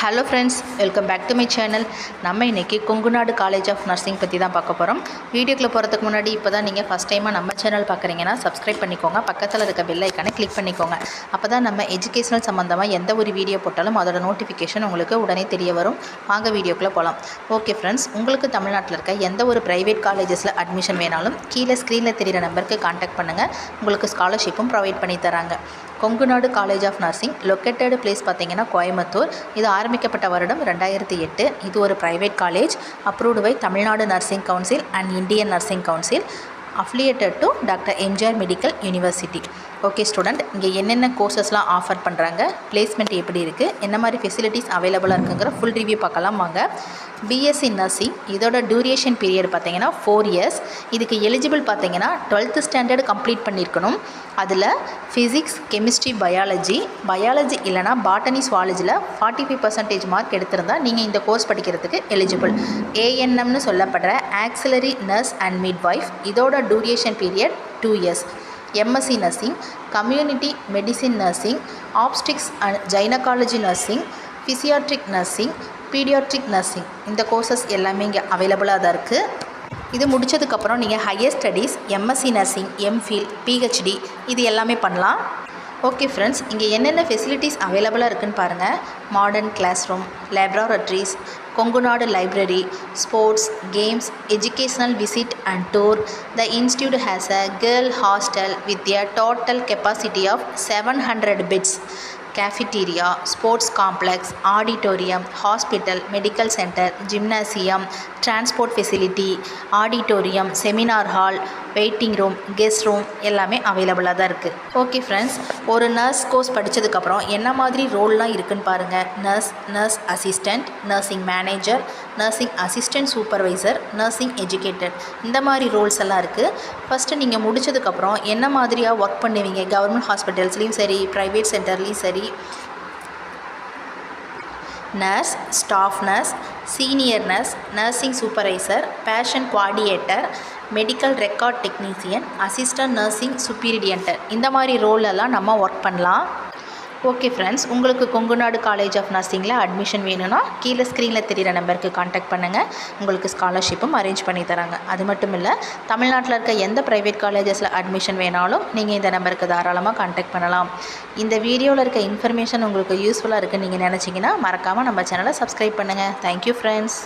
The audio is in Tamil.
Hello friends, welcome back to my channel. நம்ம இன்றைக்கி கொங்குநாடு காலேஜ் ஆஃப் நர்சிங் பற்றி தான் பார்க்க போகிறோம். வீடியோக்குள்ளே போகிறதுக்கு முன்னாடி இப்போ தான் நீங்கள் ஃபஸ்ட் டைமாக நம்ம சேனல் பார்க்குறீங்கன்னா சப்ஸ்கிரைப் பண்ணிக்கோங்க. பக்கத்தில் இருக்க பெல் ஐக்கானை கிளிக் பண்ணிக்கோங்க. அப்போ தான் நம்ம எஜுகேஷனல் சம்மந்தமாக எந்த ஒரு வீடியோ போட்டாலும் அதோட நோட்டிஃபிகேஷன் உங்களுக்கு உடனே தெரிய வரும். வாங்க வீடியோக்குள்ளே போகலாம். ஓகே ஃப்ரெண்ட்ஸ், உங்களுக்கு தமிழ்நாட்டில் இருக்க எந்த ஒரு ப்ரைவேட் காலேஜஸில் அட்மிஷன் வேணாலும் கீழே ஸ்க்ரீனில் தெரிகிற நம்பருக்கு கான்டாக்ட் பண்ணுங்கள். உங்களுக்கு ஸ்காலர்ஷிப்பும் ப்ரொவைட் பண்ணி தராங்க. Kongunadu college of nursing located place பார்த்திங்கன்னா கோயம்புத்தூர். இது ஆரம்பிக்கப்பட்ட வருடம் 2008. இது ஒரு private college, approved by Tamil Nadu nursing council and Indian nursing council, affiliated to doctor MGR medical university. Okay student, இங்கே என்னென்ன கோர்சஸ்லாம் ஆஃபர் பண்ணுறாங்க, பிளேஸ்மெண்ட் எப்படி இருக்குது, என்ன மாதிரி ஃபெசிலிட்டிஸ் அவைலபிளாக இருக்குங்கிற ஃபுல் ரிவ்யூ பார்க்கலாம் வாங்க. பிஎஸ்சி நர்சிங், இதோட டியூரேஷன் பீரியட் பார்த்தீங்கன்னா 4 years. இதுக்கு எலிஜிபிள் பார்த்தீங்கன்னா 12th ஸ்டாண்டர்ட் கம்ப்ளீட் பண்ணியிருக்கணும். அதில் ஃபிசிக்ஸ், கெமிஸ்ட்ரி, பயாலஜி இல்லைனா பாட்டனி, சுவாலஜியில் 45% மார்க் எடுத்திருந்தால் நீங்கள் இந்த கோர்ஸ் படிக்கிறதுக்கு எலிஜிபிள். ஏஎன்எம்னு சொல்லப்படுற ஆக்சிலரி நர்ஸ் அண்ட் மிட்வைஃப், இதோட duration period 2 years. MSc nursing, community medicine nursing, obstetrics and gynaecology nursing, psychiatric nursing, paediatric nursing, இந்த கோர்சஸ் எல்லாமே இங்கே அவைலபிளாக தான் இருக்குது. இது முடித்ததுக்கப்புறம் நீங்கள் higher studies MSc nursing, MPhil, PhD இது எல்லாமே பண்ணலாம். ஓகே ஃப்ரெண்ட்ஸ், இங்கே என்னென்ன ஃபெசிலிட்டிஸ் அவைலபிளாக இருக்குதுன்னு பாருங்கள். Modern class room, laboratories, Kongunadu library, sports, games, educational visit and tour. The institute has a girl hostel with a total capacity of 700 beds. Cafeteria, sports complex, auditorium, hospital, medical center, gymnasium, transport facility, auditorium, seminar hall, waiting room, guest room எல்லாமே அவைலபிளாக தான் இருக்குது. ஓகே ஃப்ரெண்ட்ஸ், ஒரு நர்ஸ் கோர்ஸ் படித்ததுக்கப்புறம் என்ன மாதிரி ரோல்லாம் இருக்குதுன்னு பாருங்கள். Nurse assistant, nursing manager, nursing assistant supervisor, nursing educated, இந்த மாதிரி ரோல்ஸ் எல்லாம் இருக்குது. ஃபஸ்ட்டு நீங்கள் முடித்ததுக்கப்புறம் என்ன மாதிரியாக ஒர்க் பண்ணுவீங்க, கவர்மெண்ட் ஹாஸ்பிட்டல்ஸ்லேயும் சரி, ப்ரைவேட் சென்டர்லேயும் சரி, nurse, staff nurse, senior nurse, nursing supervisor, patient coordinator, medical record technician, assistant nursing superintendent, இந்த மாதிரி ரோலெல்லாம் நம்ம ஒர்க் பண்ணலாம். ஓகே ஃப்ரெண்ட்ஸ், உங்களுக்கு கொங்குநாடு காலேஜ் ஆஃப் நர்சிங்கில் அட்மிஷன் வேணும்னா கீழே ஸ்க்ரீனில் தெரிகிற நம்பருக்கு கான்டாக்ட் பண்ணுங்கள். உங்களுக்கு ஸ்காலர்ஷிப்பும் அரேஞ்ச் பண்ணி தராங்க. அது மட்டும் இல்லை, தமிழ்நாட்டில் இருக்க எந்த ப்ரைவேட் காலேஜஸில் அட்மிஷன் வேணாலும் நீங்கள் இந்த நம்பருக்கு தாராளமாக கான்டாக்ட் பண்ணலாம். இந்த வீடியோவில் இருக்க இன்ஃபர்மேஷன் உங்களுக்கு யூஸ்ஃபுல்லாக இருக்குன்னு நீங்கள் நினச்சிங்கன்னா மறக்காமல் நம்ம சேனலை சப்ஸ்கிரைப் பண்ணுங்கள். Thank you friends.